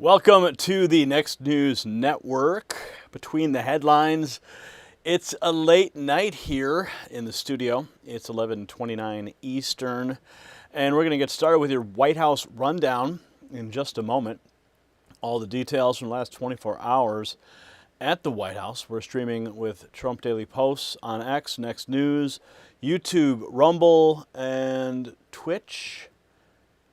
Welcome to the Next News Network. Between the headlines, it's a late night here in the studio. It's 11:29 Eastern, and we're going to get started with your White House rundown in just a moment. All the details from the last 24 hours at the White House. We're streaming with Trump Daily Posts on X, Next News, YouTube, Rumble, and Twitch.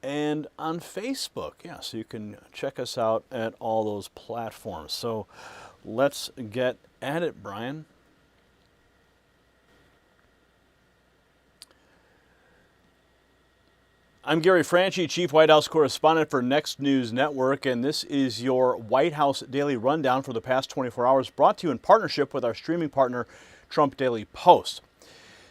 And on Facebook, so you can check us out at all those platforms. So let's get at it, Brian. I'm Gary Franchi, Chief White House Correspondent for Next News Network, and this is your White House Daily Rundown for the past 24 hours, brought to you in partnership with our streaming partner, Trump Daily Post.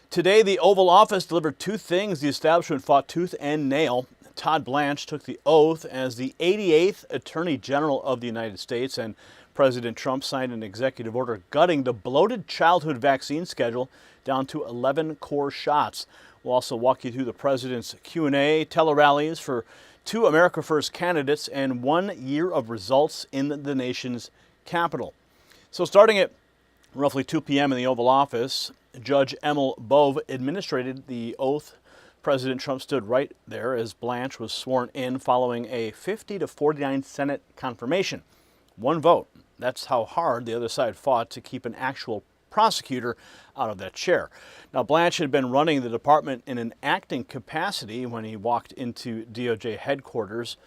Today, the Oval Office delivered two things the establishment fought tooth and nail. Todd Blanche took the oath as the 88th Attorney General of the United States, and President Trump signed an executive order gutting the bloated childhood vaccine schedule down to 11 core shots. We'll also walk you through the president's Q&A, tele-rallies for two America First candidates, and 1 year of results in the nation's capital. So starting at roughly 2 p.m. in the Oval Office, Judge Emil Bove administered the oath. President Trump stood right there as Blanche was sworn in following a 50-49 Senate confirmation. One vote. That's how hard the other side fought to keep an actual prosecutor out of that chair. Now, Blanche had been running the department in an acting capacity when he walked into DOJ headquarters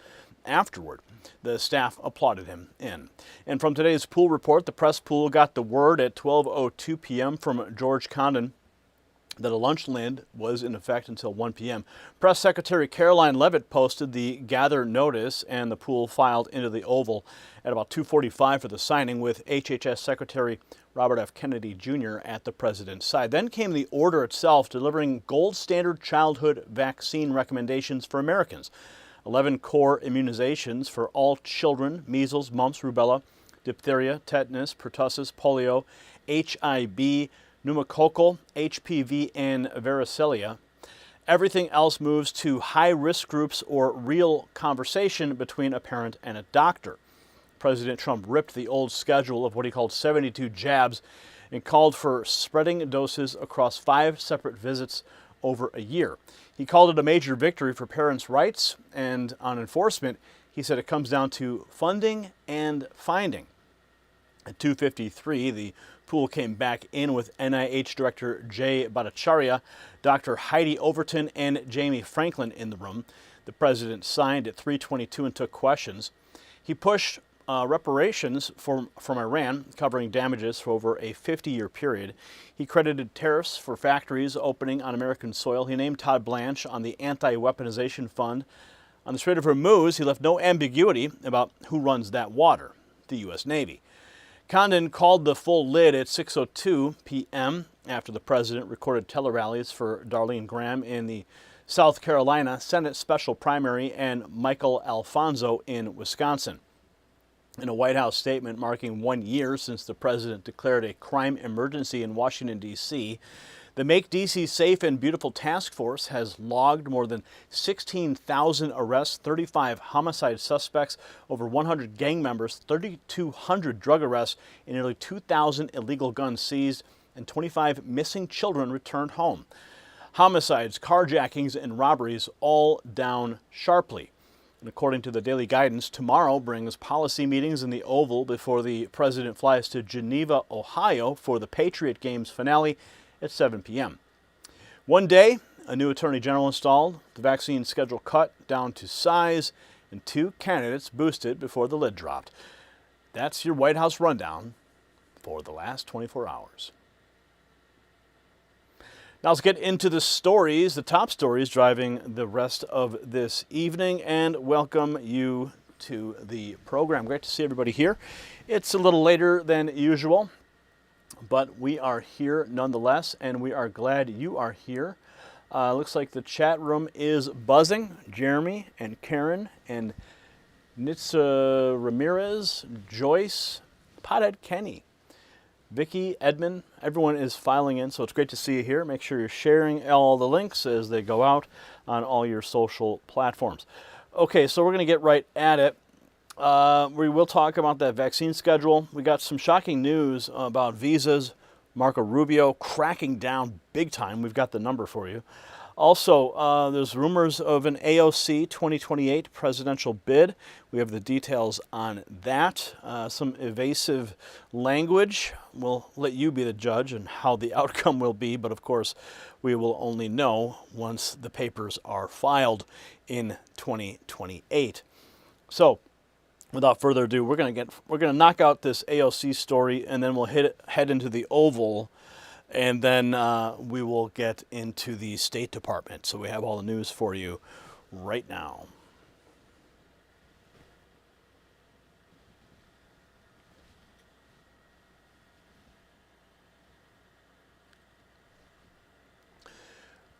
afterward. The staff applauded him in. And from today's pool report, the press pool got the word at 12:02 p.m. from George Condon that a lunch lid was in effect until 1 p.m. Press Secretary Caroline Leavitt posted the gather notice, and the pool filed into the Oval at about 2:45 for the signing, with HHS Secretary Robert F. Kennedy Jr. at the president's side. Then came the order itself, delivering gold standard childhood vaccine recommendations for Americans. 11 core immunizations for all children: measles, mumps, rubella, diphtheria, tetanus, pertussis, polio, HIV, pneumococcal, HPV, and varicella. Everything else moves to high-risk groups or real conversation between a parent and a doctor. President Trump ripped the old schedule of what he called 72 jabs and called for spreading doses across 5 separate visits over a year. He called it a major victory for parents' rights, and on enforcement, he said it comes down to funding and finding. At 2:53, the pool came back in with NIH Director Jay Bhattacharya, Dr. Heidi Overton, and Jamie Franklin in the room. The president signed at 3:22 and took questions. He pushed reparations from Iran, covering damages for over a 50-year period. He credited tariffs for factories opening on American soil. He named Todd Blanche on the Anti-Weaponization Fund. On the Strait of Hormuz, he left no ambiguity about who runs that water: the U.S. Navy. Condon called the full lid at 6:02 p.m. after the president recorded tele-rallies for Darlene Graham in the South Carolina Senate special primary and Michael Alfonso in Wisconsin. In a White House statement marking 1 year since the president declared a crime emergency in Washington, D.C., the Make D.C. Safe and Beautiful task force has logged more than 16,000 arrests, 35 homicide suspects, over 100 gang members, 3,200 drug arrests, and nearly 2,000 illegal guns seized, and 25 missing children returned home. Homicides, carjackings, and robberies all down sharply. And according to the daily guidance, tomorrow brings policy meetings in the Oval before the president flies to Geneva, Ohio for the Patriot Games finale at 7 p.m. One day, a new attorney general installed, the vaccine schedule cut down to size, and 2 candidates boosted before the lid dropped. That's your White House rundown for the last 24 hours. Now let's get into the stories, the top stories driving the rest of this evening, and welcome you to the program. Great to see everybody here. It's a little later than usual, but we are here nonetheless, and we are glad you are here. Looks like the chat room is buzzing. Jeremy and Karen and Nitsa Ramirez, Joyce, Pothead Kenny, Vicky, Edmund, everyone is filing in, so it's great to see you here. Make sure you're sharing all the links as they go out on all your social platforms. Okay, so we're going to get right at it. We will talk about that vaccine schedule. We got some shocking news about visas. Marco Rubio cracking down big time. We've got the number for you. Also, there's rumors of an AOC 2028 presidential bid. We have the details on that. Some evasive language. We'll let you be the judge and how the outcome will be, but of course, we will only know once the papers are filed in 2028. So, without further ado, we're gonna knock out this AOC story, and then we'll head into the Oval, and then we will get into the State Department. So we have all the news for you right now.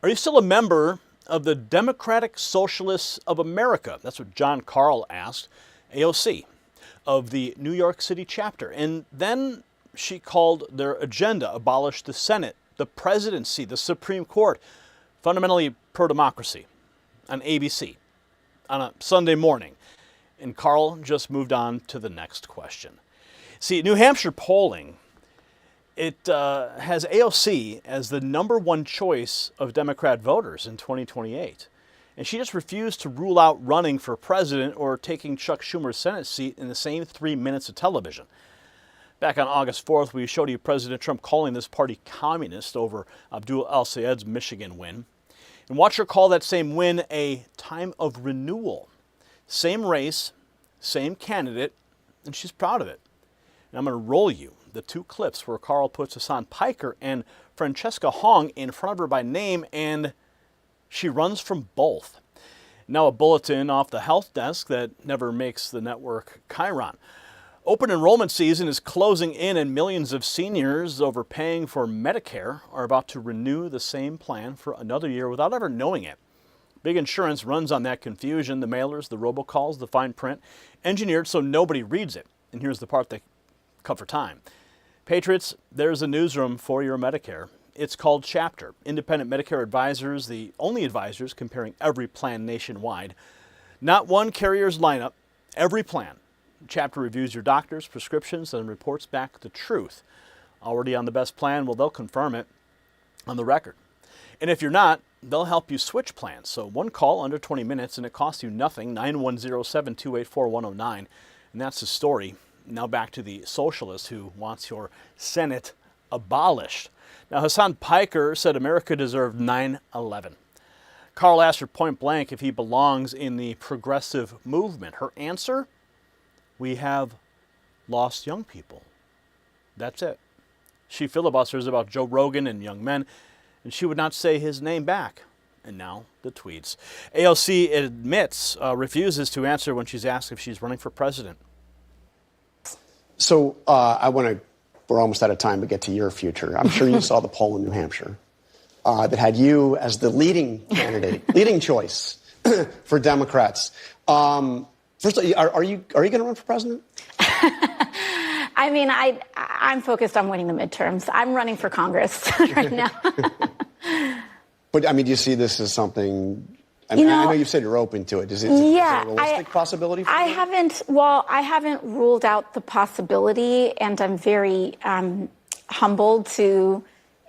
Are you still a member of the Democratic Socialists of America? That's what Jon Karl asked AOC of the New York City chapter. And then she called their agenda abolish the Senate, the presidency, the Supreme Court, fundamentally pro-democracy on ABC on a Sunday morning. And Karl just moved on to the next question. See, New Hampshire polling, it has AOC as the #1 choice of Democrat voters in 2028. And she just refused to rule out running for president or taking Chuck Schumer's Senate seat in the same 3 minutes of television. Back on August 4th, we showed you President Trump calling this party communist over Abdul al-Sayed's Michigan win. And watch her call that same win a time of renewal. Same race, same candidate, and she's proud of it. And I'm going to roll you the 2 clips where Karl puts Hassan Piker and Francesca Hong in front of her by name, and she runs from both. Now a bulletin off the health desk that never makes the network Chiron. Open enrollment season is closing in, and millions of seniors overpaying for Medicare are about to renew the same plan for another year without ever knowing it. Big insurance runs on that confusion, the mailers, the robocalls, the fine print, engineered so nobody reads it. And here's the part they cut for time. Patriots, there's a newsroom for your Medicare. It's called Chapter. Independent Medicare advisors, the only advisors comparing every plan nationwide. Not one carrier's lineup, every plan. Chapter reviews your doctor's prescriptions and reports back the truth. Already on the best plan, well, they'll confirm it on the record. And if you're not, they'll help you switch plans. So one call under 20 minutes and it costs you nothing, 910-728-4109. And that's the story. Now back to the socialist who wants your Senate abolished. Now Hassan Piker said America deserved 9/11. Karl asked her point blank if he belongs in the progressive movement. Her answer? We have lost young people. That's it. She filibusters about Joe Rogan and young men, and she would not say his name back. And now the tweets. AOC admits, refuses to answer when she's asked if she's running for president. So we're almost out of time to get to your future. I'm sure you saw the poll in New Hampshire that had you as the leading candidate, leading choice for Democrats. First, are you going to run for president? I mean, I'm focused on winning the midterms. I'm running for Congress right now. But I mean, do you see this as something? I know you've said you're open to it. Is it a realistic possibility for you? I haven't ruled out the possibility, and I'm very humbled to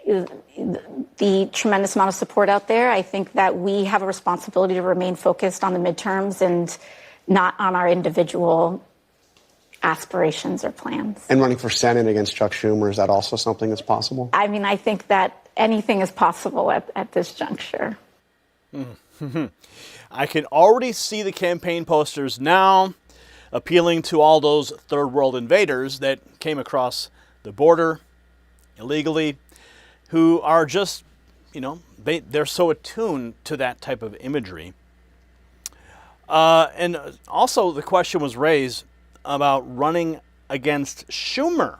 the tremendous amount of support out there. I think that we have a responsibility to remain focused on the midterms and not on our individual aspirations or plans. And running for Senate against Chuck Schumer, is that also something that's possible? I mean, I think that anything is possible at this juncture. I can already see the campaign posters now appealing to all those third world invaders that came across the border illegally, who are just, they're so attuned to that type of imagery. And also the question was raised about running against Schumer.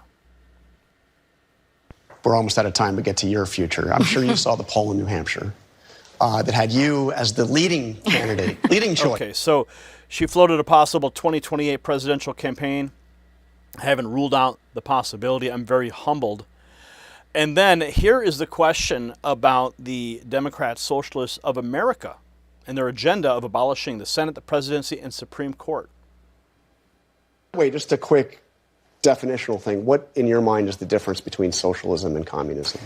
We're almost out of time to get to your future. I'm sure you saw the poll in New Hampshire that had you as the leading candidate, leading choice. Okay, so she floated a possible 2028 presidential campaign. I haven't ruled out the possibility. I'm very humbled. And then here is the question about the Democrat Socialists of America and their agenda of abolishing the Senate, the presidency, and Supreme Court. Wait, just a quick definitional thing. What, in your mind, is the difference between socialism and communism?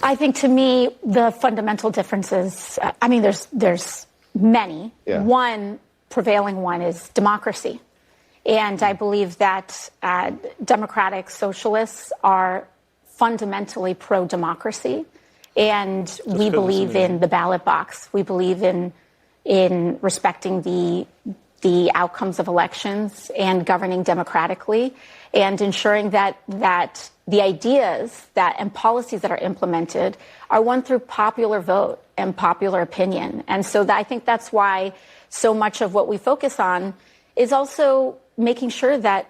I think, to me, the fundamental differences, there's many. Yeah. One prevailing one is democracy. And I believe that democratic socialists are fundamentally pro-democracy. And we believe in the ballot box. We believe in respecting the outcomes of elections and governing democratically and ensuring that the ideas and policies that are implemented are won through popular vote and popular opinion. And so I think that's why so much of what we focus on is also making sure that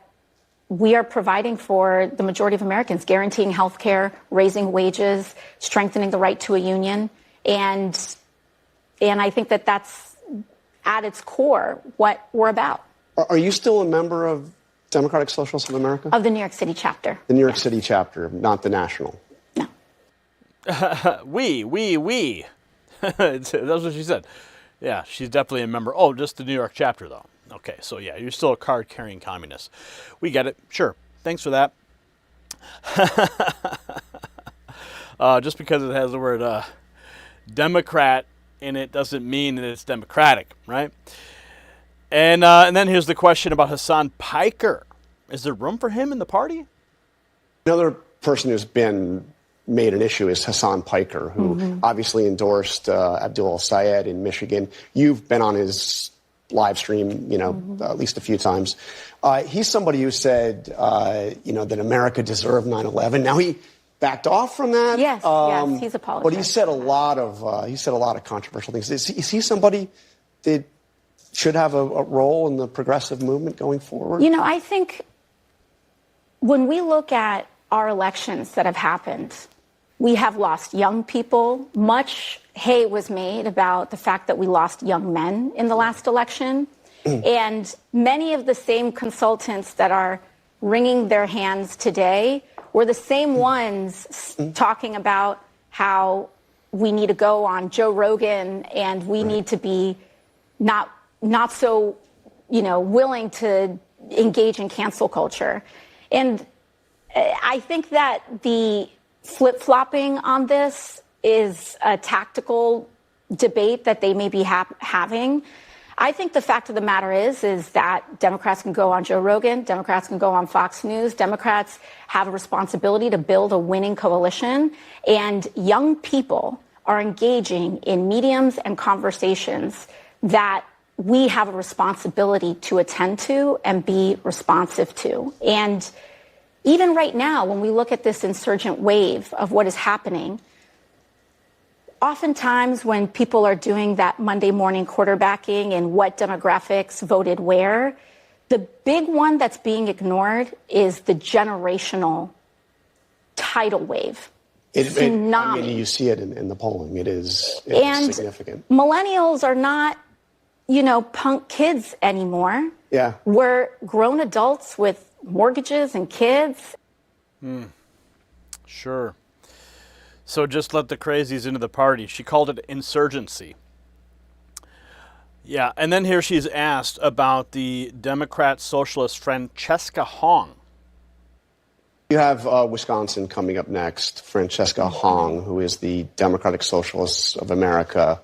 we are providing for the majority of Americans, guaranteeing health care, raising wages, strengthening the right to a union. And I think that that's at its core what we're about. Are you still a member of Democratic Socialists of America? Of the New York City chapter. The New York City chapter, not the national. No. We. That's what she said. Yeah, she's definitely a member. Oh, just the New York chapter, though. Okay, so yeah, you're still a card-carrying communist. We get it. Sure. Thanks for that. Just because it has the word Democrat in it doesn't mean that it's democratic, right? And then here's the question about Hassan Piker. Is there room for him in the party? Another person who's been made an issue is Hassan Piker, who obviously endorsed Abdul al-Sayed in Michigan. You've been on his live stream, at least a few times. He's somebody who said, that America deserved 9/11. Now he backed off from that. Yes, he's apologized. But he said a lot of controversial things. Is he somebody that should have a role in the progressive movement going forward? I think when we look at our elections that have happened, we have lost young people. Much hay was made about the fact that we lost young men in the last election. And many of the same consultants that are wringing their hands today were the same ones talking about how we need to go on Joe Rogan and we need to be not so, willing to engage in cancel culture. And I think that the flip-flopping on this is a tactical debate that they may be having. I think the fact of the matter is that Democrats can go on Joe Rogan, Democrats can go on Fox News, Democrats have a responsibility to build a winning coalition, and young people are engaging in mediums and conversations that we have a responsibility to attend to and be responsive to. And even right now, when we look at this insurgent wave of what is happening, oftentimes when people are doing that Monday morning quarterbacking and what demographics voted where, the big one that's being ignored is the generational tidal wave. Tsunami. You see it in the polling. It's significant. Millennials are not, punk kids anymore. Yeah. We're grown adults with mortgages and kids. Sure. So just let the crazies into the party. She called it insurgency. Yeah, and then here she's asked about the Democrat socialist Francesca Hong. You have Wisconsin coming up next. Francesca Hong, who is the Democratic Socialists of America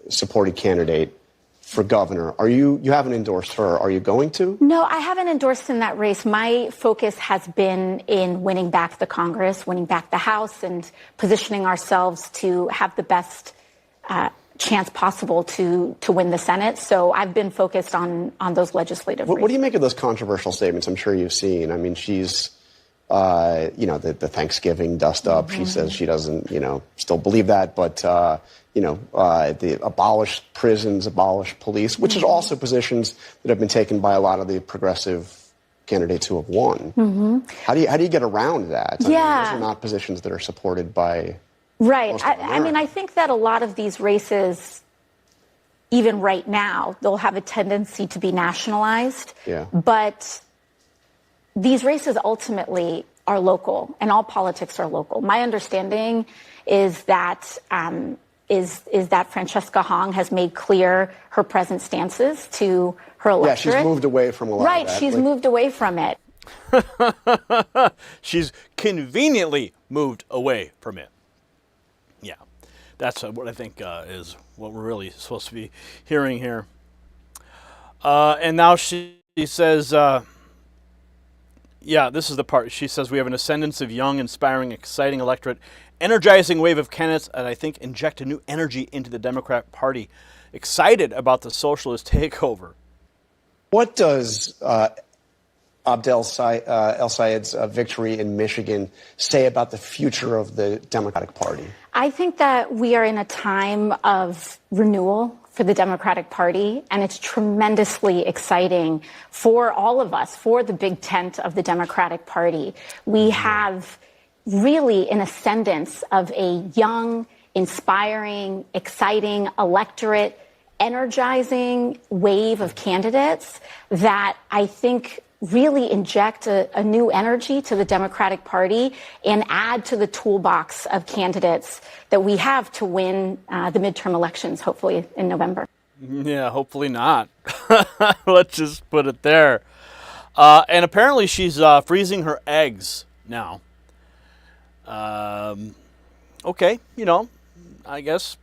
supported candidate for governor. You haven't endorsed her. Are you going to? No, I haven't endorsed in that race. My focus has been in winning back the Congress, winning back the House, and positioning ourselves to have the best chance possible to win the Senate. So I've been focused on those legislative races. What do you make of those controversial statements I'm sure you've seen? I mean, she's, the Thanksgiving dust up. She says she doesn't, still believe that, but the abolish prisons, abolish police, which is also positions that have been taken by a lot of the progressive candidates who have won. How do you get around that? I mean, those are not positions that are supported by most of America. I think that a lot of these races, even right now, they'll have a tendency to be nationalized. Yeah. But these races ultimately are local, and all politics are local. My understanding is that Francesca Hong has made clear her present stances to her electorate. Yeah, she's moved away from a lot Right, of that. she's moved away from it. She's conveniently moved away from it. Yeah, that's what I think is what we're really supposed to be hearing here. And now she says, yeah, this is the part. She says, we have an ascendance of young, inspiring, exciting electorate, energizing wave of candidates, and I think inject a new energy into the Democrat Party. Excited about the socialist takeover. What does Abdel El-Sayed's victory in Michigan say about the future of the Democratic Party? I think that we are in a time of renewal for the Democratic Party, and it's tremendously exciting for all of us, for the big tent of the Democratic Party. We have really an ascendance of a young, inspiring, exciting electorate, energizing wave of candidates that I think really inject a new energy to the Democratic Party and add to the toolbox of candidates that we have to win the midterm elections, hopefully in November. Yeah, hopefully not. Let's just put it there. And apparently she's freezing her eggs now. Okay, you know, I guess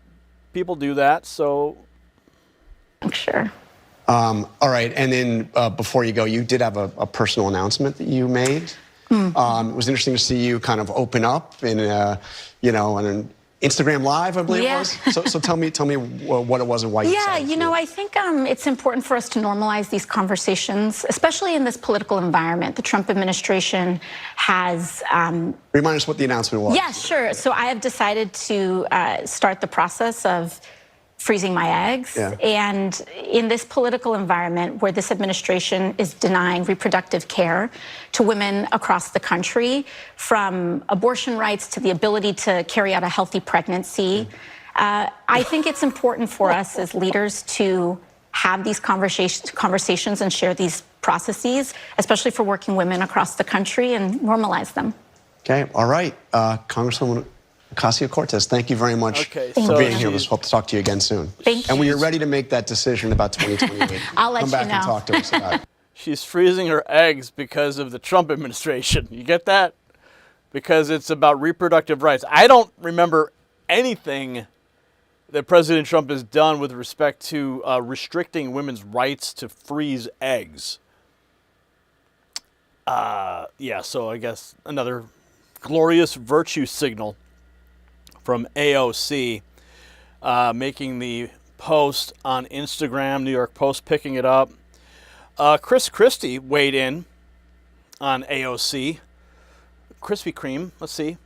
people do that, so. I'm sure. All right, and then before you go, you did have a personal announcement that you made. It was interesting to see you kind of open up in, on an Instagram Live, I believe it was. So tell me what it was and why you decided to do it. I think it's important for us to normalize these conversations, especially in this political environment. The Trump administration has... Remind us what the announcement was. Yeah, sure. So I have decided to start the process of freezing my eggs. Yeah. And in this political environment where this administration is denying reproductive care to women across the country, from abortion rights to the ability to carry out a healthy pregnancy, I think it's important for us as leaders to have these conversations and share these processes, especially for working women across the country, and normalize them. Okay, all right. Congresswoman Ocasio-Cortez, thank you very much for being here. Let's hope to talk to you again soon. Thank you. And when you're ready to make that decision about 2028, I'll let come back you know. and talk to us about it. She's freezing her eggs because of the Trump administration. You get that? Because it's about reproductive rights. I don't remember anything that President Trump has done with respect to restricting women's rights to freeze eggs. Yeah, so I guess another glorious virtue signal from AOC, making the post on Instagram, New York Post picking it up. Chris Christie weighed in on AOC. Krispy Kreme, let's see.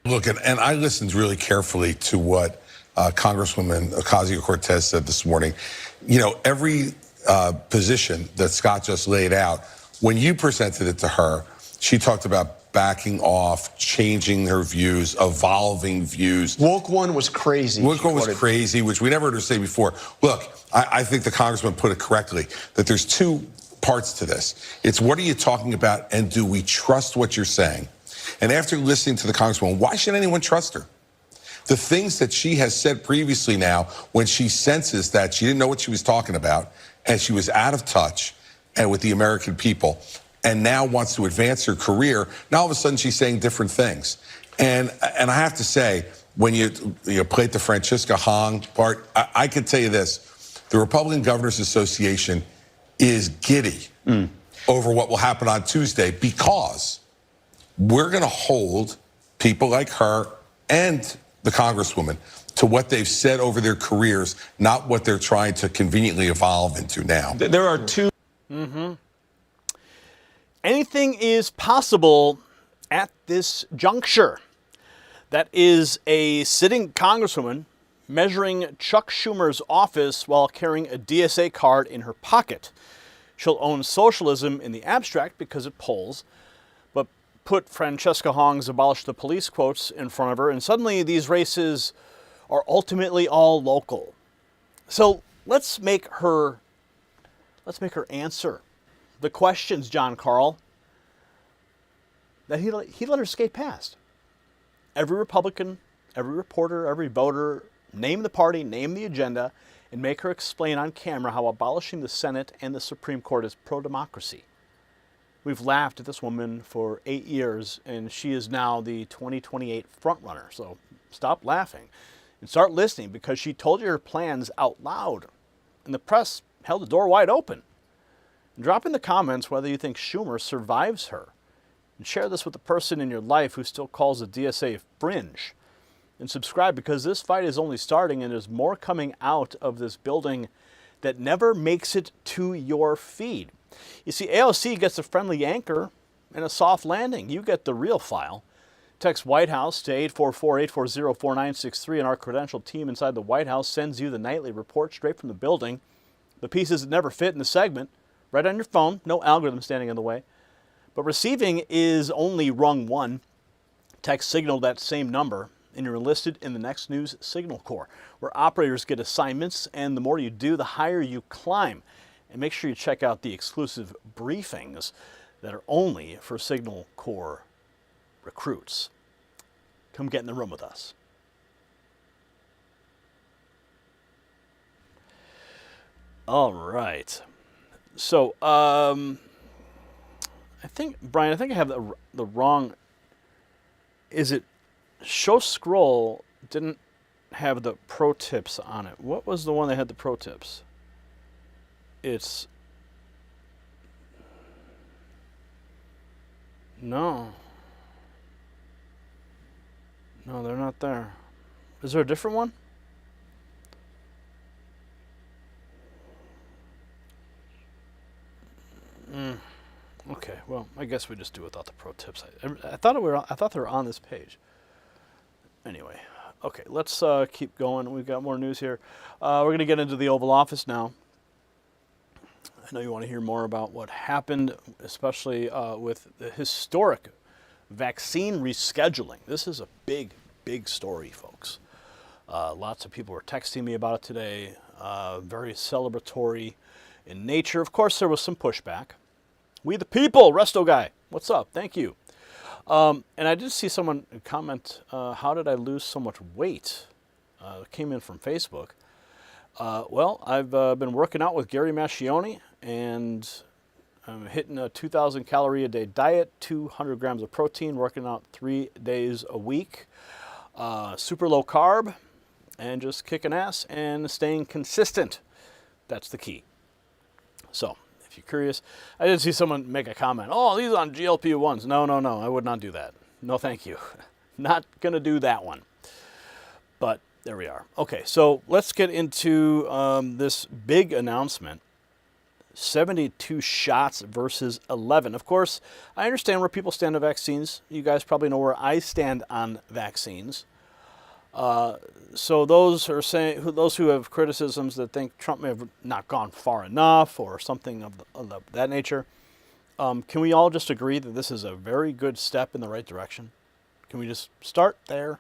Look, and I listened really carefully to what Congresswoman Ocasio-Cortez said this morning. You know, every position that Scott just laid out, when you presented it to her, she talked about backing off, changing her views, evolving views. Woke one was crazy. Woke one was crazy, which we never heard her say before. Look, I think the congressman put it correctly, that there's two parts to this. It's what are you talking about, and do we trust what you're saying? And after listening to the congresswoman, why should anyone trust her? The things that she has said previously now, when she senses that she didn't know what she was talking about, and she was out of touch and with the American people, and now wants to advance her career, now all of a sudden she's saying different things. And I have to say, when you played the Francisca Hong part, I can tell you this, the Republican Governors Association is giddy over what will happen on Tuesday, because we're going to hold people like her and the Congresswoman to what they've said over their careers, not what they're trying to conveniently evolve into now. There are two. Anything is possible at this juncture. That is a sitting congresswoman measuring Chuck Schumer's office while carrying a DSA card in her pocket. She'll own socialism in the abstract because it polls, but put Francesca Hong's abolish the police quotes in front of her, and suddenly these races are ultimately all local. So let's make her answer the questions, Jon Karl, that he let her skate past. Every Republican, every reporter, every voter, name the party, name the agenda, and make her explain on camera how abolishing the Senate and the Supreme Court is pro-democracy. We've laughed at this woman for 8 years, and she is now the 2028 frontrunner. So stop laughing and start listening, because she told you her plans out loud, and the press held the door wide open. And drop in the comments whether you think Schumer survives her. And share this with the person in your life who still calls the DSA fringe. And subscribe, because this fight is only starting, and there's more coming out of this building that never makes it to your feed. You see, AOC gets a friendly anchor and a soft landing. You get the real file. Text White House to 844-840-4963, and our credentialed team inside the White House sends you the nightly report straight from the building. The pieces that never fit in the segment, right on your phone, no algorithm standing in the way. But receiving is only rung 1. Text Signal that same number, and you're enlisted in the Next News Signal Corps, where operators get assignments, and the more you do, the higher you climb. And make sure you check out the exclusive briefings that are only for Signal Corps recruits. Come get in the room with us. All right. So, I think, Brian, I have the wrong... Is it... Show Scroll didn't have the pro tips on it. What was the one that had the pro tips? It's... No. No, they're not there. Is there a different one? Okay, well, I guess we just do without the pro tips. I thought they were on this page. Anyway, okay, let's keep going. We've got more news here. We're going to get into the Oval Office now. I know you want to hear more about what happened, especially with the historic vaccine rescheduling. This is a big, big story, folks. Lots of people were texting me about it today. Very celebratory in nature. Of course, there was some pushback. We the people, Resto Guy, what's up? Thank you. And I did see someone comment, how did I lose so much weight? It came in from Facebook. Well, I've been working out with Gary Mascione, and I'm hitting a 2,000 calorie a day diet, 200 grams of protein, working out 3 days a week, super low carb, and just kicking ass and staying consistent. That's the key. So, if you're curious, I did see someone make a comment, oh, these on GLP-1s. No, I would not do that. No, thank you. Not going to do that one. But there we are. Okay, so let's get into this big announcement. 72 shots versus 11. Of course, I understand where people stand on vaccines. You guys probably know where I stand on vaccines. So those who have criticisms that think Trump may have not gone far enough or something of that nature, can we all just agree that this is a very good step in the right direction? Can we just start there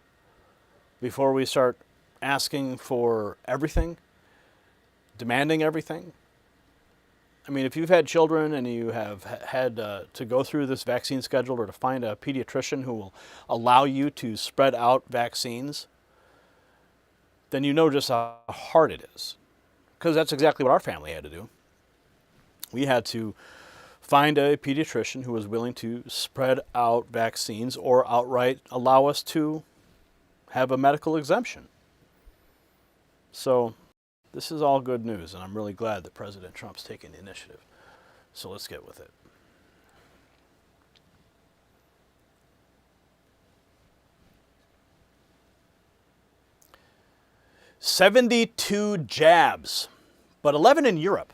before we start asking for everything, demanding everything? I mean, if you've had children and you have had to go through this vaccine schedule, or to find a pediatrician who will allow you to spread out vaccines, then you know just how hard it is. Because that's exactly what our family had to do. We had to find a pediatrician who was willing to spread out vaccines or outright allow us to have a medical exemption. So this is all good news, and I'm really glad that President Trump's taking the initiative. So let's get with it. "72 jabs, but 11 in Europe."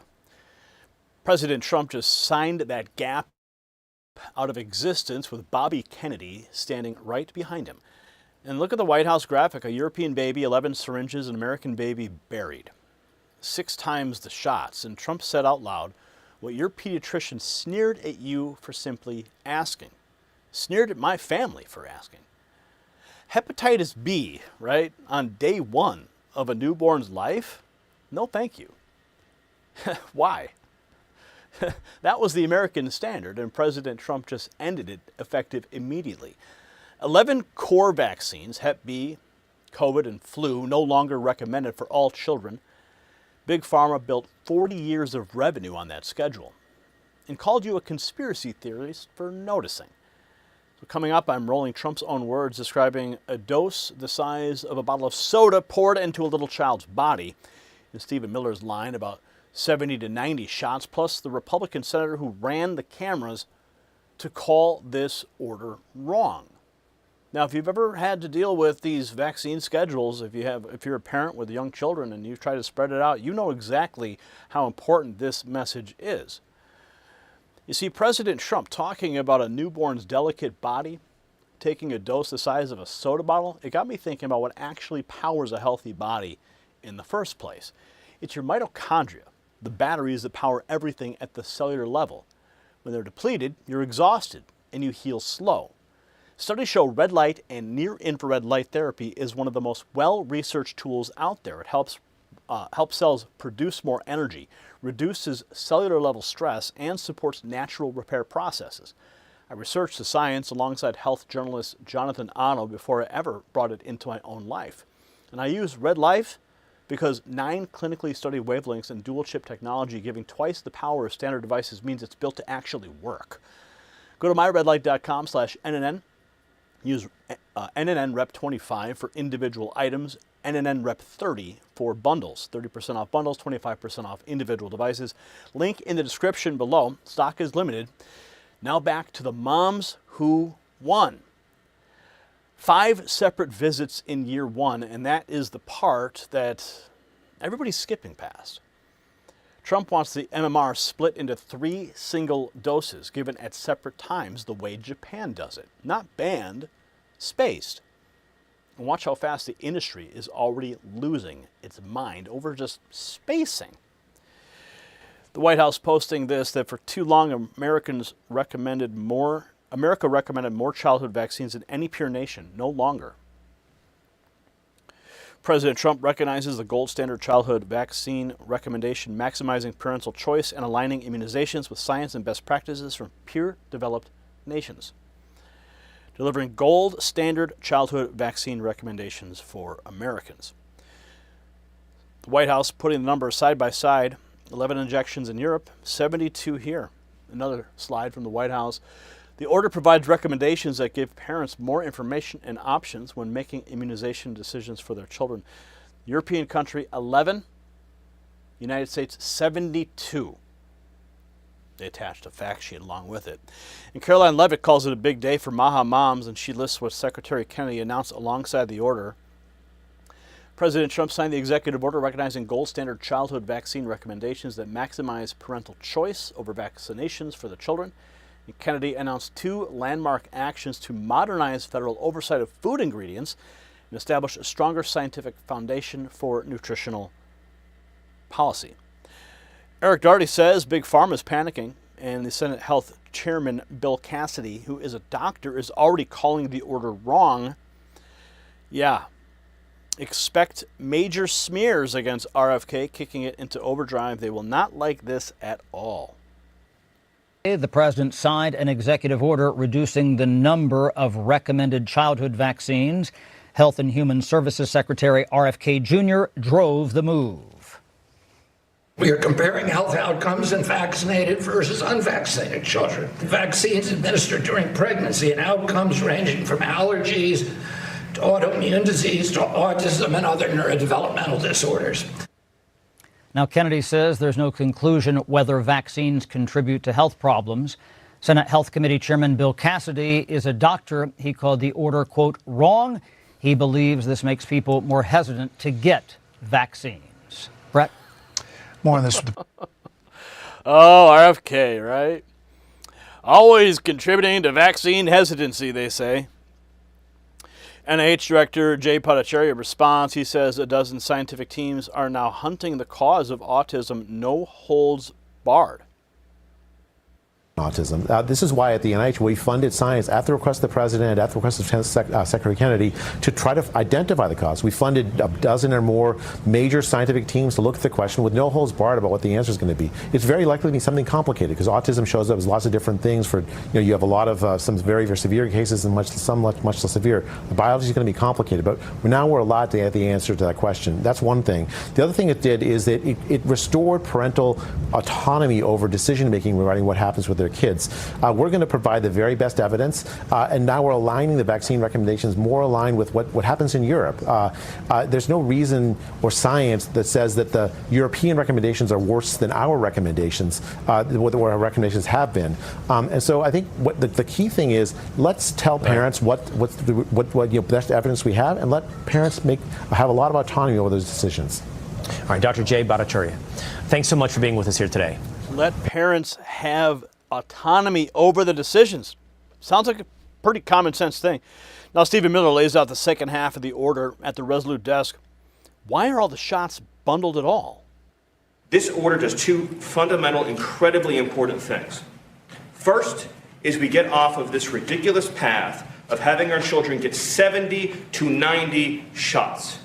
President Trump just signed that gap out of existence with Bobby Kennedy standing right behind him. And look at the White House graphic. A European baby, 11 syringes, an American baby buried. 6 times the shots. And Trump said out loud what your pediatrician sneered at you for simply asking. Sneered at my family for asking. Hepatitis B, right, on day 1 of a newborn's life? No, thank you. Why? That was the American standard, and President Trump just ended it effective immediately. 11 core vaccines, Hep B, COVID, and flu, no longer recommended for all children. Big Pharma built 40 years of revenue on that schedule and called you a conspiracy theorist for noticing. So coming up, I'm rolling Trump's own words describing a dose the size of a bottle of soda poured into a little child's body, and Stephen Miller's line about 70 to 90 shots, plus the Republican senator who ran the cameras to call this order wrong. Now, if you've ever had to deal with these vaccine schedules, if you're a parent with young children and you try to spread it out, you know exactly how important this message is. You see, President Trump talking about a newborn's delicate body, taking a dose the size of a soda bottle, it got me thinking about what actually powers a healthy body in the first place. It's your mitochondria, the batteries that power everything at the cellular level. When they're depleted, you're exhausted and you heal slow. Studies show red light and near-infrared light therapy is one of the most well-researched tools out there. It helps cells produce more energy, reduces cellular level stress, and supports natural repair processes. I researched the science alongside health journalist Jonathan Otto before I ever brought it into my own life. And I use Red Life because 9 clinically studied wavelengths and dual chip technology giving twice the power of standard devices means it's built to actually work. Go to myredlight.com/NNN. Use NNN Rep 25 for individual items, NNN Rep 30 for bundles. 30% off bundles, 25% off individual devices. Link in the description below. Stock is limited. Now back to the moms who won. 5 separate visits in year 1, and that is the part that everybody's skipping past. Trump wants the MMR split into 3 single doses given at separate times the way Japan does it. Not banned, spaced. And watch how fast the industry is already losing its mind over just spacing. The White House posting this, that for too long America recommended more childhood vaccines than any peer nation, no longer. President Trump recognizes the gold standard childhood vaccine recommendation, maximizing parental choice and aligning immunizations with science and best practices from peer-developed nations. Delivering gold standard childhood vaccine recommendations for Americans. The White House putting the numbers side by side, 11 injections in Europe, 72 here. Another slide from the White House. The order provides recommendations that give parents more information and options when making immunization decisions for their children. European country, 11. United States, 72. They attached a fact sheet along with it. And Caroline Leavitt calls it a big day for Maha moms, and she lists what Secretary Kennedy announced alongside the order. President Trump signed the executive order recognizing gold standard childhood vaccine recommendations that maximize parental choice over vaccinations for the children. And Kennedy announced 2 landmark actions to modernize federal oversight of food ingredients and establish a stronger scientific foundation for nutritional policy. Eric Daugherty says Big Pharma is panicking, and the Senate Health Chairman Bill Cassidy, who is a doctor, is already calling the order wrong. Yeah. Expect major smears against RFK, kicking it into overdrive. They will not like this at all. The president signed an executive order reducing the number of recommended childhood vaccines. Health and Human Services Secretary RFK Jr. drove the move. We are comparing health outcomes in vaccinated versus unvaccinated children. Vaccines administered during pregnancy and outcomes ranging from allergies to autoimmune disease to autism and other neurodevelopmental disorders. Now, Kennedy says there's no conclusion whether vaccines contribute to health problems. Senate Health Committee Chairman Bill Cassidy is a doctor. He called the order, quote, wrong. He believes this makes people more hesitant to get vaccines. Brett? More on this. Oh, RFK, right? Always contributing to vaccine hesitancy, they say. NIH Director Jay Potticherry responds. He says a dozen scientific teams are now hunting the cause of autism, no holds barred. autism. This is why at the NIH we funded science at the request of the president, at the request of Secretary Kennedy, to try to identify the cause. We funded a dozen or more major scientific teams to look at the question with no holds barred about what the answer is going to be. It's very likely to be something complicated because autism shows up as lots of different things. You have a lot of some very, very severe cases and some much less severe. The biology is going to be complicated, but now we're allowed to get the answer to that question. That's one thing. The other thing it did is that it restored parental autonomy over decision making regarding what happens with their kids. We're going to provide the very best evidence, and now we're aligning the vaccine recommendations more aligned with what happens in Europe. There's no reason or science that says that the European recommendations are worse than our recommendations, what our recommendations have been. And so I think what the key thing is, let's tell parents what best evidence we have, and let parents have a lot of autonomy over those decisions. All right, Dr. Jay Bhattacharya, thanks so much for being with us here today. Let parents have autonomy over the decisions. Sounds like a pretty common sense thing. Now, Stephen Miller lays out the second half of the order at the Resolute desk. Why are all the shots bundled at all? This order does two fundamental, incredibly important things. First is we get off of this ridiculous path of having our children get 70 to 90 shots.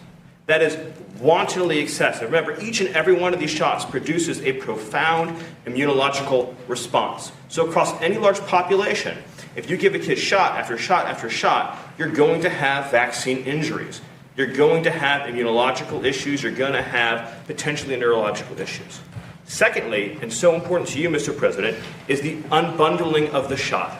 That is wantonly excessive. Remember, each and every one of these shots produces a profound immunological response. So across any large population, if you give a kid shot after shot after shot, you're going to have vaccine injuries. You're going to have immunological issues. You're going to have potentially neurological issues. Secondly, and so important to you, Mr. President, is the unbundling of the shot.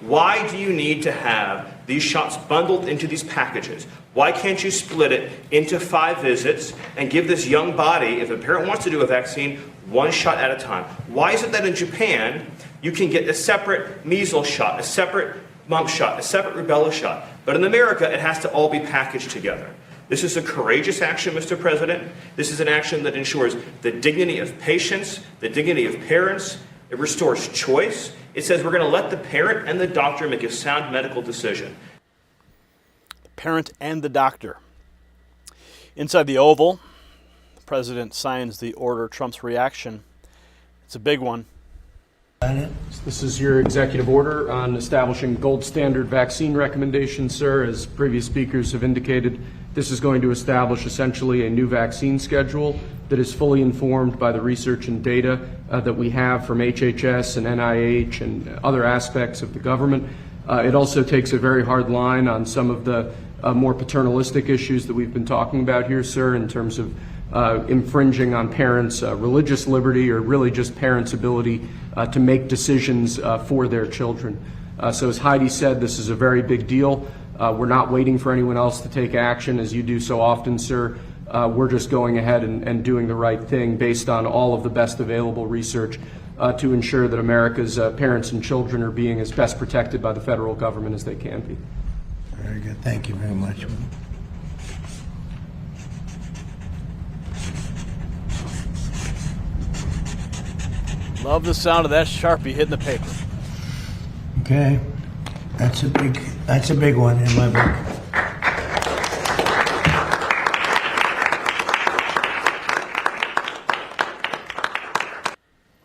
Why do you need to have these shots bundled into these packages? Why can't you split it into 5 visits and give this young body, if a parent wants to do a vaccine, 1 shot at a time? Why is it that in Japan you can get a separate measles shot, a separate mumps shot, a separate rubella shot, but in America it has to all be packaged together? This is a courageous action, Mr. President. This is an action that ensures the dignity of patients, the dignity of parents. It restores choice. It says we're going to let the parent and the doctor make a sound medical decision. The parent and the doctor. Inside the Oval, the president signs the order. Trump's reaction, it's a big one. This is your executive order on establishing gold standard vaccine recommendations, sir. As previous speakers have indicated, this is going to establish essentially a new vaccine schedule that is fully informed by the research and data that we have from HHS and NIH and other aspects of the government. It also takes a very hard line on some of the more paternalistic issues that we've been talking about here, sir, in terms of infringing on parents' religious liberty or really just parents' ability to make decisions for their children. So as Heidi said, this is a very big deal. We're not waiting for anyone else to take action, as you do so often, sir. We're just going ahead and doing the right thing based on all of the best available research to ensure that America's parents and children are being as best protected by the federal government as they can be. Very good. Thank you very much. Love the sound of that Sharpie hitting the paper. Okay. That's a big one in my book.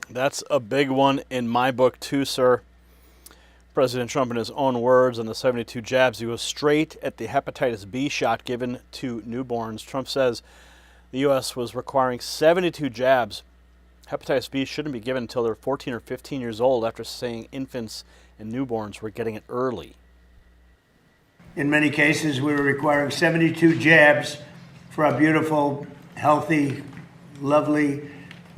That's a big one in my book too, sir. President Trump, in his own words, on the 72 jabs, he goes straight at the hepatitis B shot given to newborns. Trump says the U.S. was requiring 72 jabs. Hepatitis B shouldn't be given until they're 14 or 15 years old, after saying infants and newborns were getting it early. In many cases, we were requiring 72 jabs for our beautiful, healthy, lovely,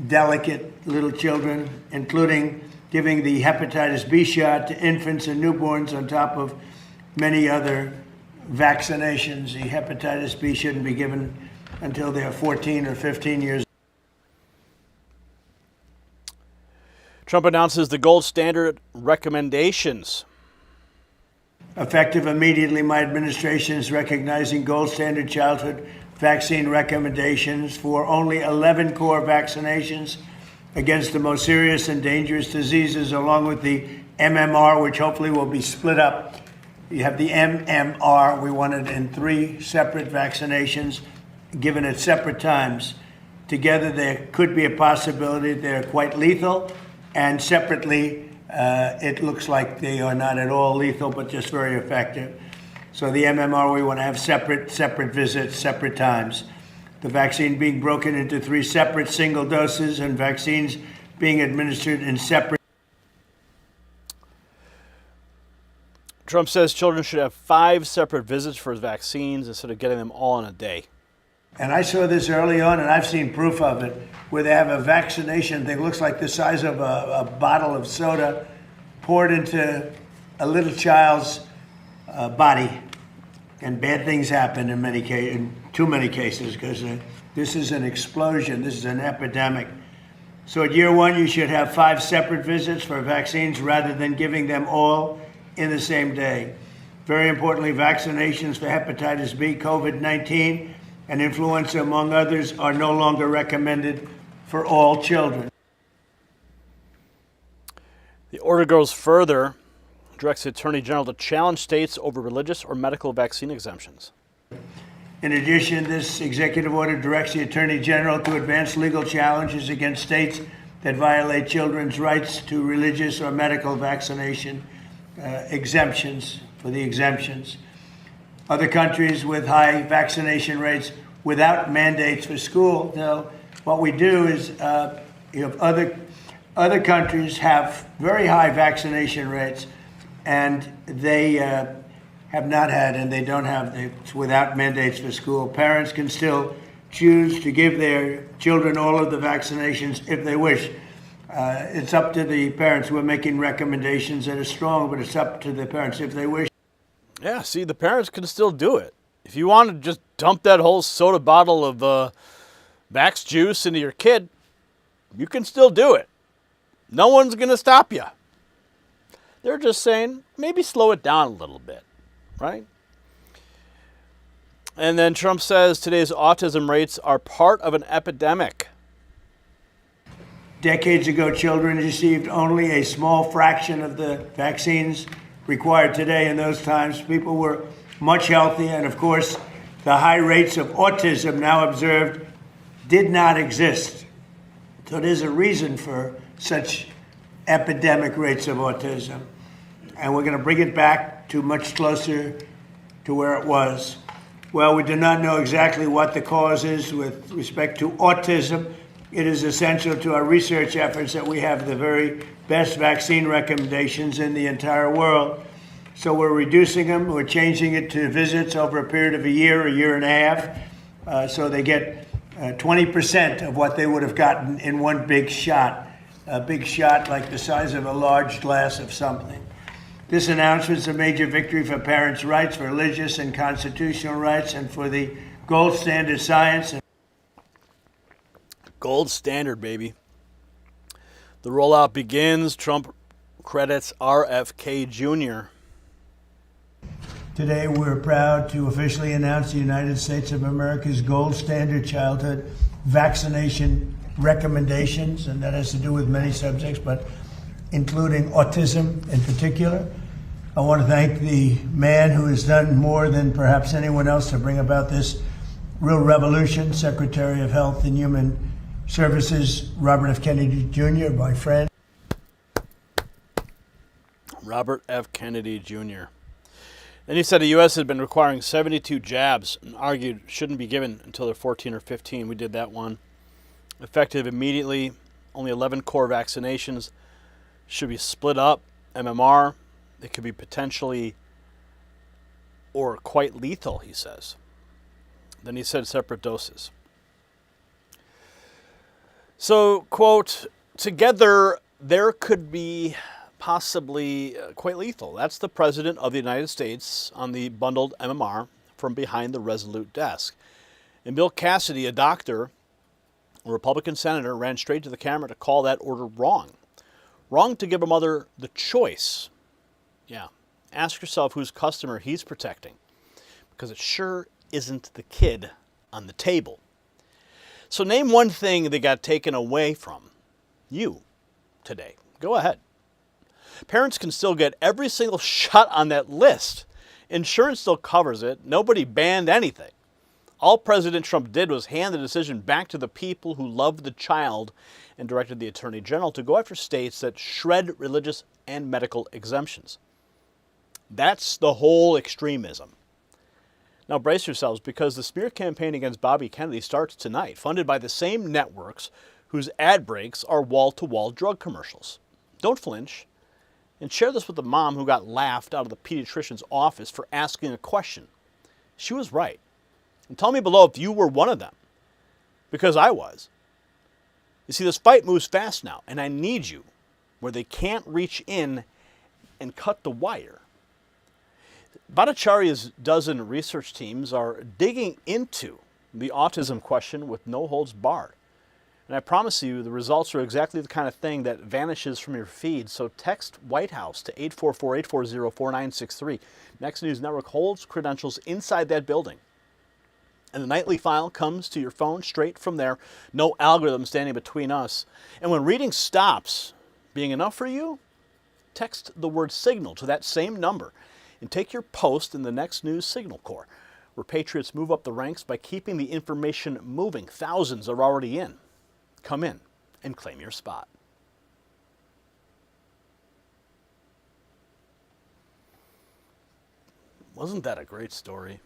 delicate little children, including giving the hepatitis B shot to infants and newborns on top of many other vaccinations. The hepatitis B shouldn't be given until they're 14 or 15 years old. Trump announces the gold standard recommendations. Effective immediately, my administration is recognizing gold standard childhood vaccine recommendations for only 11 core vaccinations against the most serious and dangerous diseases, along with the MMR, which hopefully will be split up. You have the MMR. We want it in 3 separate vaccinations, given at separate times. Together, there could be a possibility they're quite lethal, and separately, It looks like they are not at all lethal, but just very effective. So the MMR, we want to have separate visits, separate times. The vaccine being broken into 3 separate single doses and vaccines being administered in separate. Trump says children should have 5 separate visits for vaccines instead of getting them all in a day. And I saw this early on, and I've seen proof of it, where they have a vaccination thing, looks like the size of a bottle of soda, poured into a little child's body. And bad things happen in too many cases, because this is an explosion. This is an epidemic. So at year 1, you should have 5 separate visits for vaccines rather than giving them all in the same day. Very importantly, vaccinations for hepatitis B, COVID-19, and influenza, among others, are no longer recommended for all children. The order goes further, directs the Attorney General to challenge states over religious or medical vaccine exemptions. In addition, this executive order directs the Attorney General to advance legal challenges against states that violate children's rights to religious or medical vaccination exemptions for the exemptions. Other countries with high vaccination rates without mandates for school. Now, what we do is, other countries have very high vaccination rates, and they have not had, and they don't have, it's without mandates for school. Parents can still choose to give their children all of the vaccinations if they wish. It's up to the parents. We're making recommendations that are strong, but it's up to the parents if they wish. Yeah, see, the parents can still do it. If you want to just dump that whole soda bottle of Vax juice into your kid, you can still do it. No one's going to stop you. They're just saying, maybe slow it down a little bit, right? And then Trump says today's autism rates are part of an epidemic. Decades ago, children received only a small fraction of the vaccines required today. In those times, people were much healthier, and of course, the high rates of autism now observed did not exist. So there's a reason for such epidemic rates of autism, and we're going to bring it back to much closer to where it was. Well, we do not know exactly what the cause is with respect to autism. It is essential to our research efforts that we have the very best vaccine recommendations in the entire world. So we're reducing them. We're changing it to visits over a period of a year and a half, so they get 20% of what they would have gotten in one big shot, a big shot like the size of a large glass of something. This announcement is a major victory for parents' rights, for religious and constitutional rights, and for the gold standard science. Gold standard, baby. The rollout begins. Trump credits RFK Jr. Today, we're proud to officially announce the United States of America's gold standard childhood vaccination recommendations, and that has to do with many subjects, but including autism in particular. I want to thank the man who has done more than perhaps anyone else to bring about this real revolution, Secretary of Health and Human Services, Robert F. Kennedy Jr., my friend. Robert F. Kennedy Jr. Then he said the U.S. had been requiring 72 jabs and argued shouldn't be given until they're 14 or 15. We did that one. Effective immediately. Only 11 core vaccinations should be split up. MMR, it could be potentially or quite lethal, he says. Then he said separate doses. So, quote, together there could be possibly quite lethal. That's the President of the United States on the bundled MMR from behind the Resolute desk. And Bill Cassidy, a doctor, a Republican senator, ran straight to the camera to call that order wrong. Wrong to give a mother the choice. Yeah, ask yourself whose customer he's protecting, because it sure isn't the kid on the table. So name one thing that got taken away from you today. Go ahead. Parents can still get every single shot on that list. Insurance still covers it. Nobody banned anything. All President Trump did was hand the decision back to the people who love the child and directed the Attorney General to go after states that shred religious and medical exemptions. That's the whole extremism. Now brace yourselves, because the smear campaign against Bobby Kennedy starts tonight, funded by the same networks whose ad breaks are wall-to-wall drug commercials. Don't flinch, and share this with the mom who got laughed out of the pediatrician's office for asking a question. She was right. And tell me below if you were one of them, because I was. You see, this fight moves fast now, and I need you where they can't reach in and cut the wire. Bhattacharya's dozen research teams are digging into the autism question with no holds barred. And I promise you the results are exactly the kind of thing that vanishes from your feed. So text White House to 844-840-4963. Next News Network holds credentials inside that building. And the nightly file comes to your phone straight from there. No algorithm standing between us. And when reading stops being enough for you, text the word signal to that same number and take your post in the Next News Signal Corps, where patriots move up the ranks by keeping the information moving. Thousands are already in. Come in and claim your spot. Wasn't that a great story?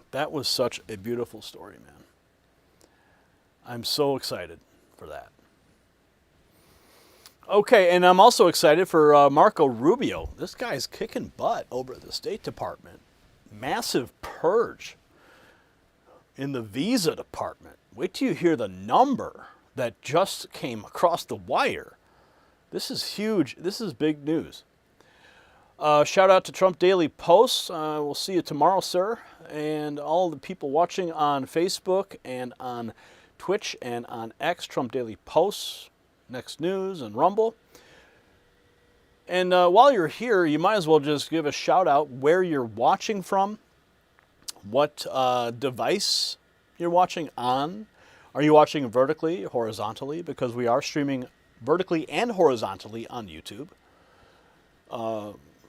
That was such a beautiful story, man. I'm so excited for that. Okay, and I'm also excited for Marco Rubio. This guy's kicking butt over at the State Department. Massive purge in the visa department. Wait till you hear the number that just came across the wire. This is huge. This is big news. Shout out to Trump Daily Post. We'll see you tomorrow, sir. And all the people watching on Facebook and on Twitch and on X, Trump Daily Post, Next News, and Rumble. And while you're here, you might as well just give a shout out where you're watching from, what device you're watching on. Are you watching vertically, horizontally? Because we are streaming vertically and horizontally on YouTube.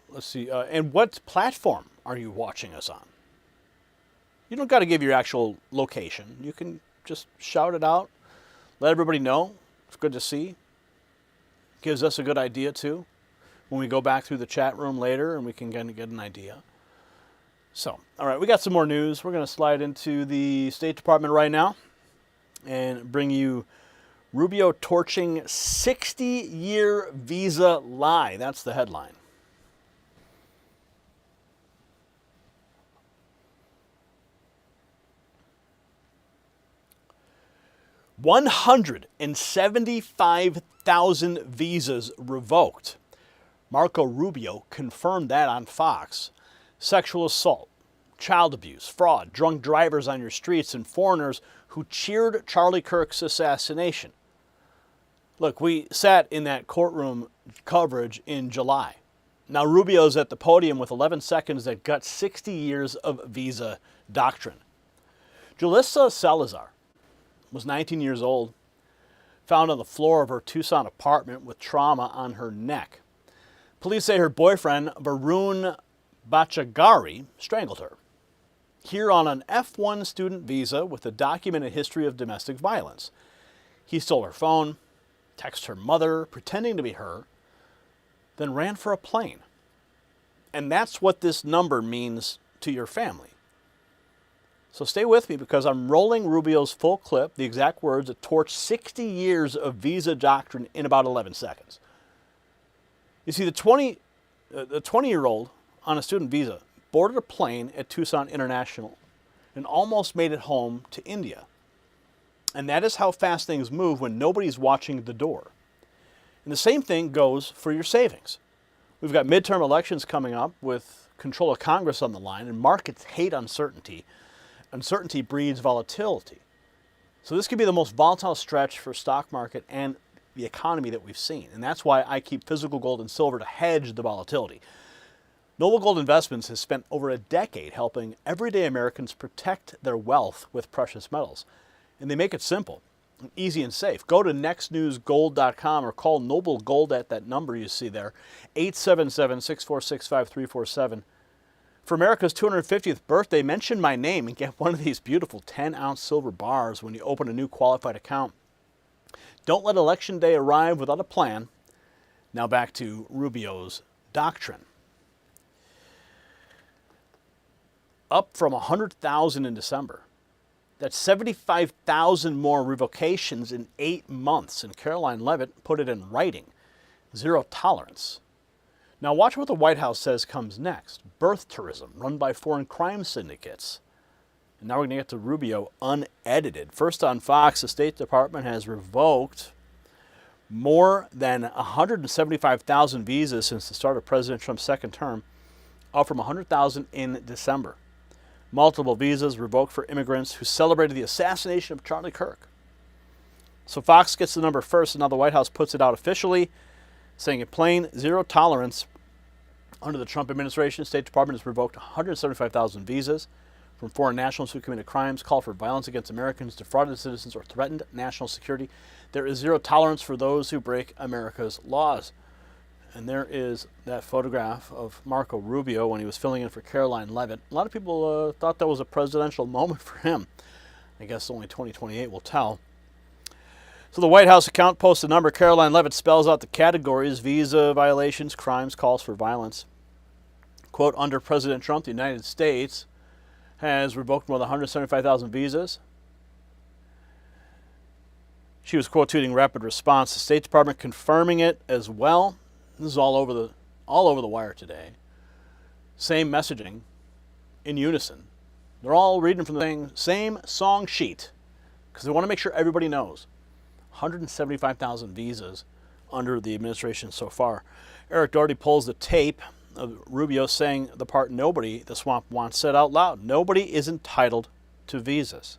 Let's see. And what platform are you watching us on? You don't got to give your actual location. You can just shout it out. Let everybody know. It's good to see. Gives us a good idea, too, when we go back through the chat room later and we can get an idea. So, all right, we got some more news. We're going to slide into the State Department right now and bring you Rubio torching 60-year visa lie. That's the headline. $175,000 visas revoked. Marco Rubio confirmed that on Fox. Sexual assault, child abuse, fraud, drunk drivers on your streets, and foreigners who cheered Charlie Kirk's assassination. Look, we sat in that courtroom coverage in July. Now Rubio's at the podium with 11 seconds that gut 60 years of visa doctrine. Julissa Salazar was 19 years old, found on the floor of her Tucson apartment with trauma on her neck. Police say her boyfriend, Varun Bachagari, strangled her. Here on an F1 student visa with a documented history of domestic violence. He stole her phone, texted her mother, pretending to be her, then ran for a plane. And that's what this number means to your family. So stay with me because I'm rolling Rubio's full clip, the exact words that torched 60 years of visa doctrine in about 11 seconds. You see, the 20-year-old on a student visa boarded a plane at Tucson International and almost made it home to India. And that is how fast things move when nobody's watching the door. And the same thing goes for your savings. We've got midterm elections coming up with control of Congress on the line, and markets hate uncertainty. Uncertainty breeds volatility. So this could be the most volatile stretch for stock market and the economy that we've seen. And that's why I keep physical gold and silver to hedge the volatility. Noble Gold Investments has spent over a decade helping everyday Americans protect their wealth with precious metals. And they make it simple, easy and safe. Go to nextnewsgold.com or call Noble Gold at that number you see there, 877-646-5347. For America's 250th birthday, mention my name and get one of these beautiful 10-ounce silver bars when you open a new qualified account. Don't let Election Day arrive without a plan. Now back to Rubio's doctrine. Up from 100,000 in December. That's 75,000 more revocations in 8 months. And Caroline Leavitt put it in writing. Zero tolerance. Now watch what the White House says comes next. Birth tourism run by foreign crime syndicates. And now we're going to get to Rubio unedited. First on Fox, the State Department has revoked more than 175,000 visas since the start of President Trump's second term, up from 100,000 in December. Multiple visas revoked for immigrants who celebrated the assassination of Charlie Kirk. So Fox gets the number first, and now the White House puts it out officially, saying in plain, zero tolerance. Under the Trump administration, State Department has revoked 175,000 visas from foreign nationals who committed crimes, called for violence against Americans, defrauded citizens, or threatened national security. There is zero tolerance for those who break America's laws. And there is that photograph of Marco Rubio when he was filling in for Caroline Leavitt. A lot of people thought that was a presidential moment for him. I guess only 2028 will tell. So the White House account posts a number. Caroline Leavitt spells out the categories: visa violations, crimes, calls for violence. Quote, under President Trump, the United States has revoked more than 175,000 visas. She was quote tweeting rapid response. The State Department confirming it as well. This is all over the wire today. Same messaging, in unison. They're all reading from the same song sheet because they want to make sure everybody knows. 175,000 visas under the administration so far. Eric Doherty pulls the tape of Rubio saying the part nobody, the swamp wants, said out loud. Nobody is entitled to visas.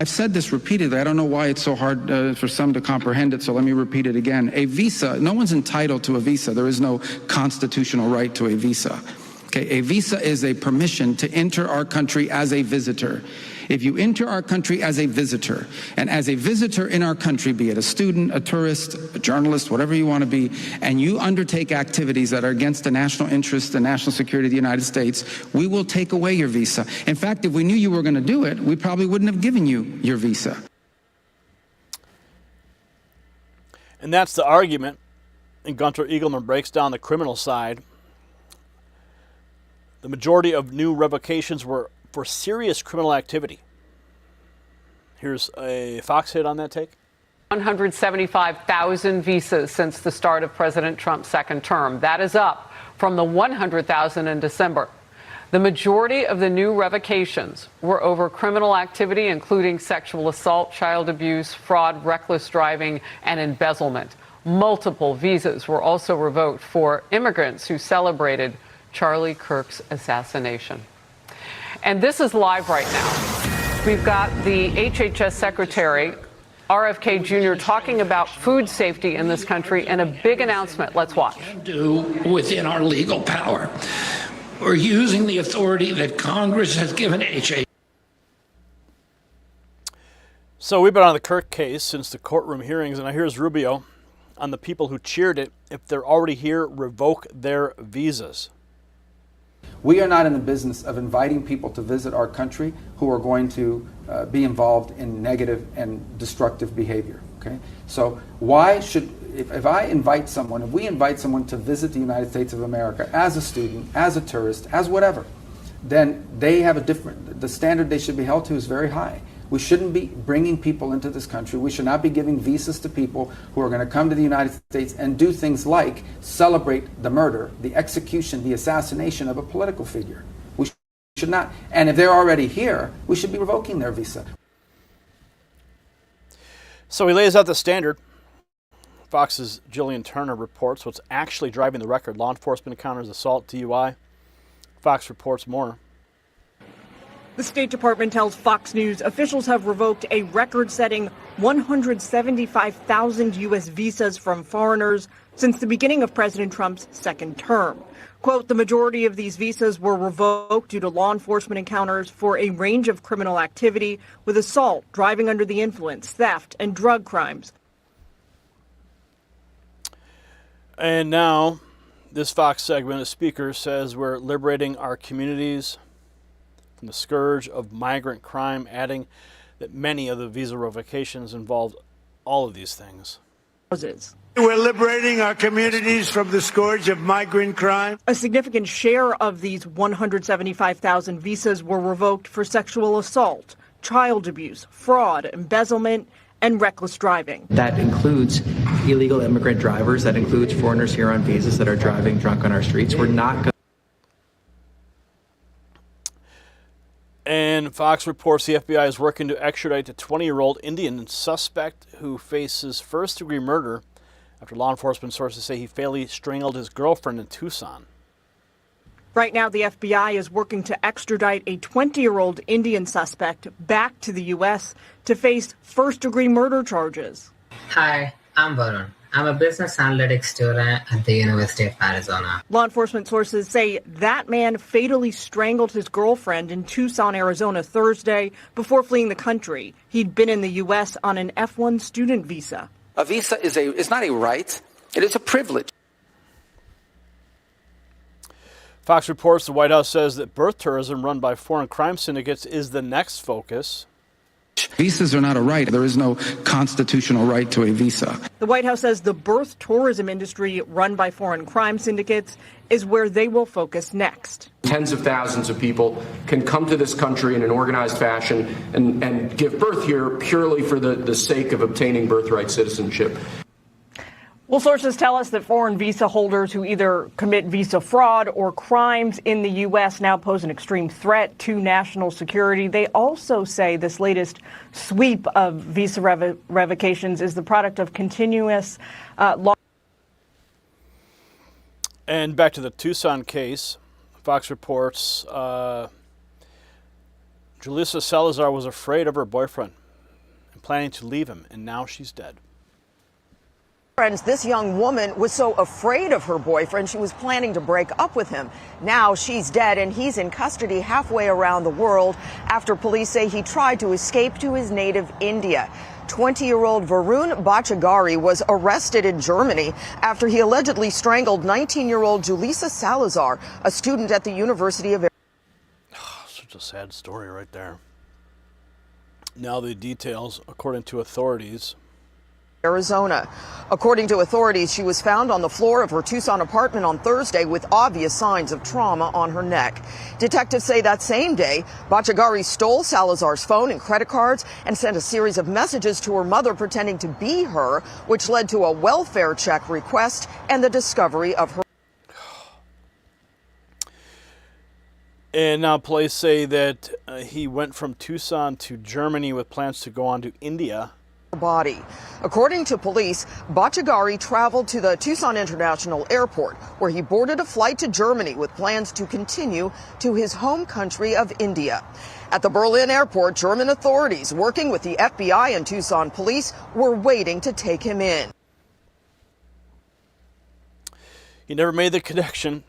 I've said this repeatedly. I don't know why it's so hard for some to comprehend it, so let me repeat it again. A visa, no one's entitled to a visa. There is no constitutional right to a visa. Okay, a visa is a permission to enter our country as a visitor. If you enter our country as a visitor, and as a visitor in our country, be it a student, a tourist, a journalist, whatever you want to be, and you undertake activities that are against the national interest and national security of the United States, we will take away your visa. In fact, if we knew you were going to do it, we probably wouldn't have given you your visa. And that's the argument. And Gunter Eagleman breaks down the criminal side. The majority of new revocations were for serious criminal activity. Here's a Fox hit on that take. 175,000 visas since the start of President Trump's second term. That is up from the 100,000 in December. The majority of the new revocations were over criminal activity, including sexual assault, child abuse, fraud, reckless driving, and embezzlement. Multiple visas were also revoked for immigrants who celebrated Charlie Kirk's assassination. And this is live right now. We've got the HHS Secretary, RFK Jr., talking about food safety in this country and a big announcement. Let's watch. Do within our legal power. We're using the authority that Congress has given HHS. So we've been on the Kirk case since the courtroom hearings, and now here's Rubio on the people who cheered it. If they're already here, revoke their visas. We are not in the business of inviting people to visit our country who are going to be involved in negative and destructive behavior. Okay, so why should, if I invite someone, if we invite someone to visit the United States of America as a student, as a tourist, as whatever, then they have a different, the standard they should be held to is very high. We shouldn't be bringing people into this country. We should not be giving visas to people who are going to come to the United States and do things like celebrate the murder, the execution, the assassination of a political figure. We should not. And if they're already here, we should be revoking their visa. So he lays out the standard. Fox's Jillian Turner reports what's actually driving the record: law enforcement encounters, assault, DUI. Fox reports more. The State Department tells Fox News officials have revoked a record-setting 175,000 U.S. visas from foreigners since the beginning of President Trump's second term. Quote, the majority of these visas were revoked due to law enforcement encounters for a range of criminal activity with assault, driving under the influence, theft, and drug crimes. And now, this Fox segment, a speaker says we're liberating our communities from the scourge of migrant crime, adding that many of the visa revocations involved all of these things. We're liberating our communities from the scourge of migrant crime. A significant share of these 175,000 visas were revoked for sexual assault, child abuse, fraud, embezzlement, and reckless driving. That includes illegal immigrant drivers. That includes foreigners here on visas that are driving drunk on our streets. We're not going. And Fox reports the FBI is working to extradite a 20-year-old Indian suspect who faces first-degree murder after law enforcement sources say he fatally strangled his girlfriend in Tucson. Right now, the FBI is working to extradite a 20-year-old Indian suspect back to the U.S. to face first-degree murder charges. Hi, I'm Varun. I'm a business analytics student at the University of Arizona. Law enforcement sources say that man fatally strangled his girlfriend in Tucson, Arizona Thursday before fleeing the country. He'd been in the U.S. on an F-1 student visa. A visa is not a right, it is a privilege. Fox reports the White House says that birth tourism run by foreign crime syndicates is the next focus. Visas are not a right. There is no constitutional right to a visa. The White House says the birth tourism industry run by foreign crime syndicates is where they will focus next. Tens of thousands of people can come to this country in an organized fashion and give birth here purely for the sake of obtaining birthright citizenship. Well, sources tell us that foreign visa holders who either commit visa fraud or crimes in the U.S. now pose an extreme threat to national security. They also say this latest sweep of visa revocations is the product of continuous law. And back to the Tucson case, Fox reports Julissa Salazar was afraid of her boyfriend and planning to leave him, and now she's dead. Friends, this young woman was so afraid of her boyfriend, she was planning to break up with him. Now she's dead and he's in custody halfway around the world after police say he tried to escape to his native India. 20-year-old Varun Bachagari was arrested in Germany after he allegedly strangled 19-year-old Julissa Salazar, a student at the University of Such a sad story right there. Now the details, according to authorities. Arizona. According to authorities, she was found on the floor of her Tucson apartment on Thursday with obvious signs of trauma on her neck. Detectives say that same day, Bachagari stole Salazar's phone and credit cards and sent a series of messages to her mother pretending to be her, which led to a welfare check request and the discovery of her. And now police say that he went from Tucson to Germany with plans to go on to India. Body. According to police, Bachagari traveled to the Tucson International Airport, where he boarded a flight to Germany with plans to continue to his home country of India. At the Berlin airport, German authorities, working with the FBI and Tucson police, were waiting to take him in. He never made the connection.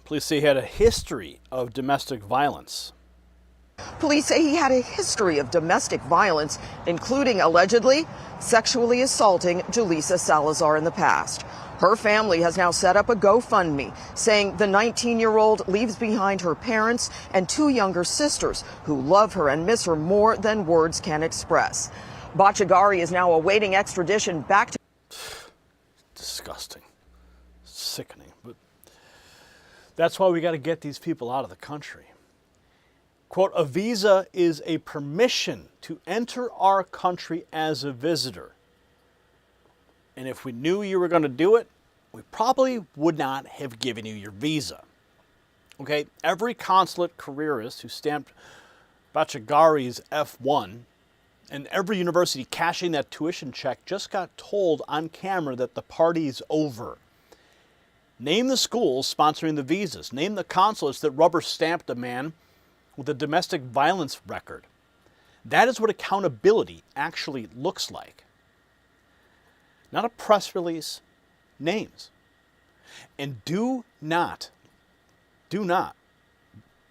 Police say he had a history of domestic violence. Police say he had a history of domestic violence, including allegedly sexually assaulting Julissa Salazar in the past. Her family has now set up a GoFundMe, saying the 19-year-old leaves behind her parents and two younger sisters who love her and miss her more than words can express. Bachagari is now awaiting extradition back to... Disgusting. Sickening. But that's why we got to get these people out of the country. Quote, a visa is a permission to enter our country as a visitor. And if we knew you were going to do it, we probably would not have given you your visa. Okay, every consulate careerist who stamped Bachagari's F1 and every university cashing that tuition check just got told on camera that the party's over. Name the schools sponsoring the visas. Name the consulates that rubber stamped a man with a domestic violence record. That is what accountability actually looks like. Not a press release, names. And do not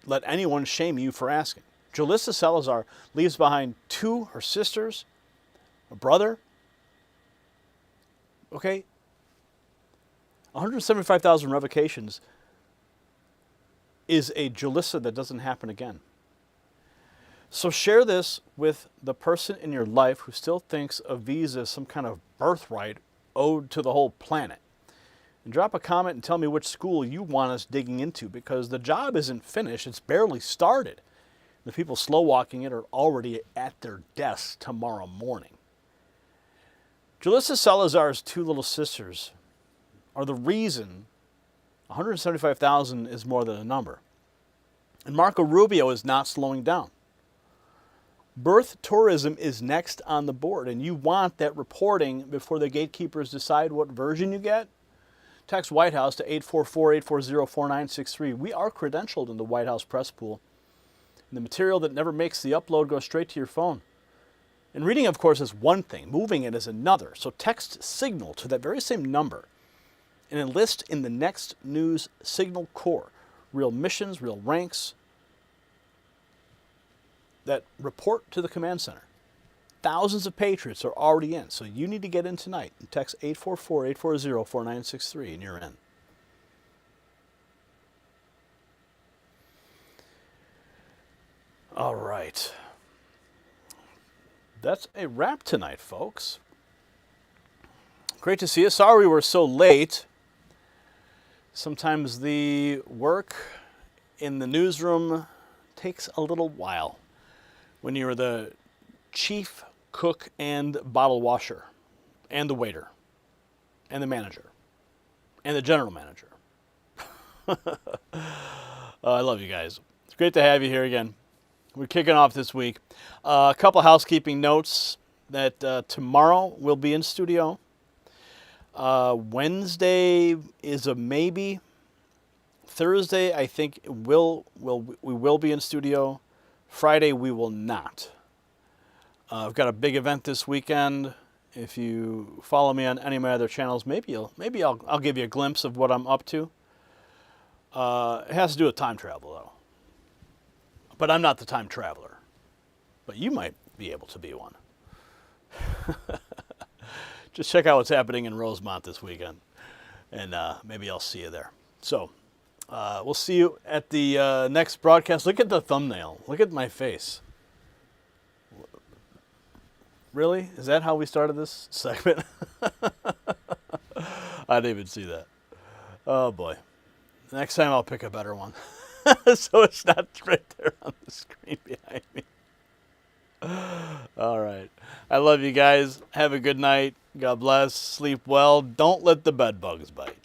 let anyone shame you for asking. Julissa Salazar leaves behind her sisters, a brother. Okay? 175,000 revocations is a Julissa that doesn't happen again. So share this with the person in your life who still thinks a visa is some kind of birthright owed to the whole planet. And drop a comment and tell me which school you want us digging into, because the job isn't finished, it's barely started. The people slow walking it are already at their desks tomorrow morning. Julissa Salazar's two little sisters are the reason 175,000 is more than a number. And Marco Rubio is not slowing down. Birth tourism is next on the board, and you want that reporting before the gatekeepers decide what version you get. Text White House to 844-840-4963. We are credentialed in the White House press pool. And the material that never makes the upload goes straight to your phone. And reading, of course, is one thing. Moving it is another. So text Signal to that very same number and enlist in the next news Signal Corps. Real missions, real ranks that report to the command center. Thousands of patriots are already in, so you need to get in tonight. And text 844-840-4963 and you're in. All right. That's a wrap tonight, folks. Great to see you. Sorry we were so late. Sometimes the work in the newsroom takes a little while when you're the chief cook and bottle washer and the waiter and the manager and the general manager. I love you guys. It's great to have you here again. We're kicking off this week. A couple housekeeping notes that tomorrow we'll be in studio. Wednesday is a maybe. Thursday, I think we will be in studio. Friday, we will not. I've got a big event this weekend. If you follow me on any of my other channels, maybe I'll give you a glimpse of what I'm up to. It has to do with time travel, though. But I'm not the time traveler. But you might be able to be one. Just check out what's happening in Rosemont this weekend, and maybe I'll see you there. So we'll see you at the next broadcast. Look at the thumbnail. Look at my face. Really? Is that how we started this segment? I didn't even see that. Oh, boy. Next time I'll pick a better one. So it's not right there on the screen behind me. All right. I love you guys. Have a good night. God bless. Sleep well. Don't let the bed bugs bite.